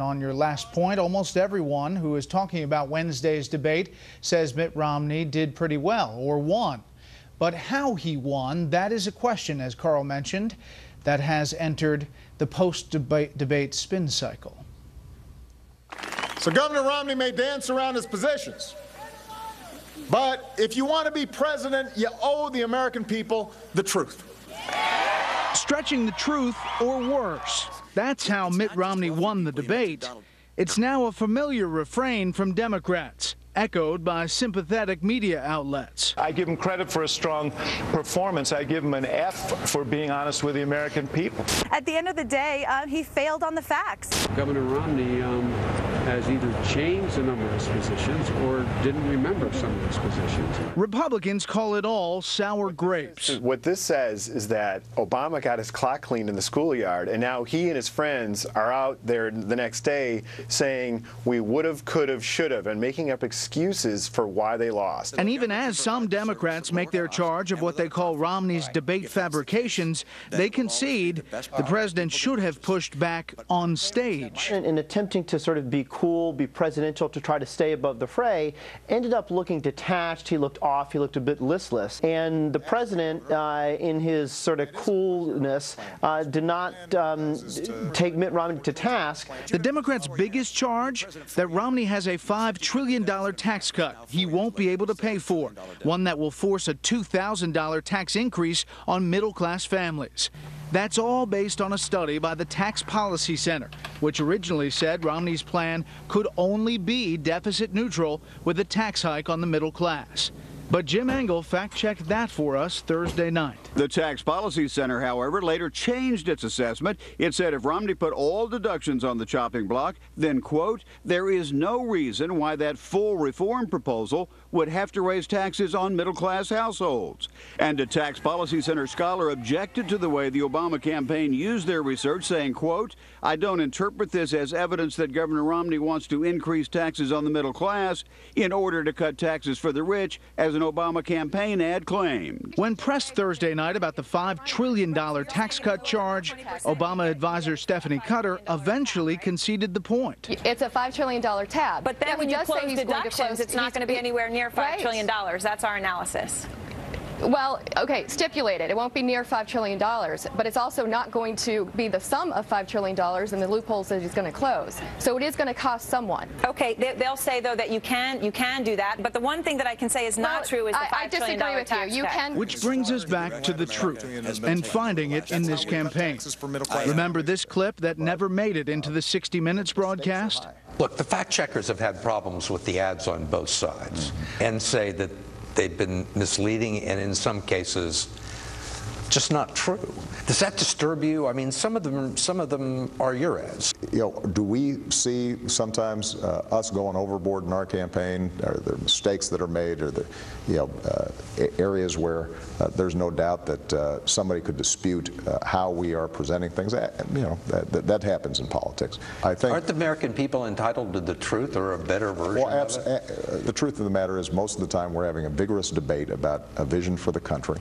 On your last point, almost everyone who is talking about Wednesday's debate says Mitt Romney did pretty well or won. But how he won, that is a question, as Carl mentioned, that has entered the post-debate spin cycle. So Governor Romney may dance around his positions, but if you want to be president, you owe the American people the truth. Stretching the truth or worse. That's how Mitt Romney won the debate. It's now a familiar refrain from Democrats, echoed by sympathetic media outlets. I give him credit for a strong performance. I give him an F for being honest with the American people. At the end of the day, he failed on the facts. Governor Romney has either changed a number of his positions or didn't remember some of his positions. Republicans call it all sour grapes. What this says is that Obama got his clock cleaned in the schoolyard, and now he and his friends are out there the next day saying we would have, could have, should have, and making up excuses for why they lost. And even as some Democrats make their charge of what they call Romney's debate fabrications, they concede the president should have pushed back on stage. In attempting to sort of be cool, be presidential, to try to stay above the fray, ended up looking detached. He looked off. He looked a bit listless. And the president, in his sort of coolness, did not take Mitt Romney to task. The Democrats' biggest charge? That Romney has a $5 trillion tax cut he won't be able to pay for, one that will force a $2,000 tax increase on middle-class families. That's all based on a study by the Tax Policy Center, which originally said Romney's plan could only be deficit neutral with a tax hike on the middle class. But Jim Engel fact-checked that for us Thursday night. The Tax Policy Center, however, later changed its assessment. It said if Romney put all deductions on the chopping block, then, quote, there is no reason why that full reform proposal would have to raise taxes on middle-class households. And a Tax Policy Center scholar objected to the way the Obama campaign used their research, saying, quote, I don't interpret this as evidence that Governor Romney wants to increase taxes on the middle class in order to cut taxes for the rich, as an Obama campaign ad claimed. When pressed Thursday night about the $5 trillion tax cut charge, Obama advisor Stephanie Cutter eventually conceded the point. It's a $5 trillion tab. But then when you close deductions, it's not going to be anywhere near $5 trillion. That's our analysis. Well, okay, stipulated. It won't be near $5 trillion, but it's also not going to be the sum of $5 trillion and the loopholes that he's going to close. So it is going to cost someone. Okay, they'll say, though, that you can do that. But the one thing that I can say is not true is the $5 trillion tax cut. You can. Which brings us back to the truth and finding it in this campaign. Remember this clip that never made it into the 60 Minutes broadcast? Look, the fact checkers have had problems with the ads on both sides and say that they've been misleading and in some cases just not true. Does that disturb you? I mean, some of them are your ads. You know, do we see sometimes us going overboard in our campaign? Are there mistakes that are made? Or the areas where there's no doubt that somebody could dispute how we are presenting things? That happens in politics. I think. Aren't the American people entitled to the truth or a better version of it? The truth of the matter is, most of the time we're having a vigorous debate about a vision for the country,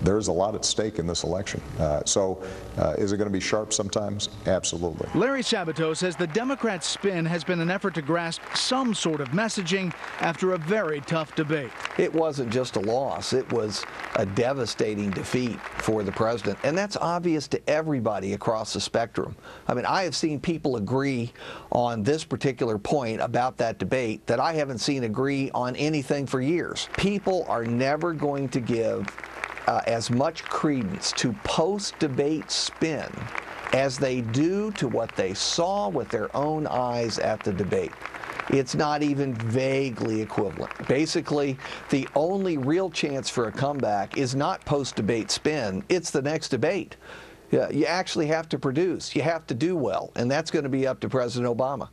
there's a lot at stake in this election. Is it going to be sharp sometimes? Absolutely. Larry Sabato says the Democrats' spin has been an effort to grasp some sort of messaging after a very tough debate. It wasn't just a loss. It was a devastating defeat for the president. And that's obvious to everybody across the spectrum. I mean, I have seen people agree on this particular point about that debate that I haven't seen agree on anything for years. People are never going to give as much credence to post-debate spin as they do to what they saw with their own eyes at the debate. It's not even vaguely equivalent. Basically, the only real chance for a comeback is not post-debate spin, it's the next debate. You actually have to produce, you have to do well, and that's going to be up to President Obama.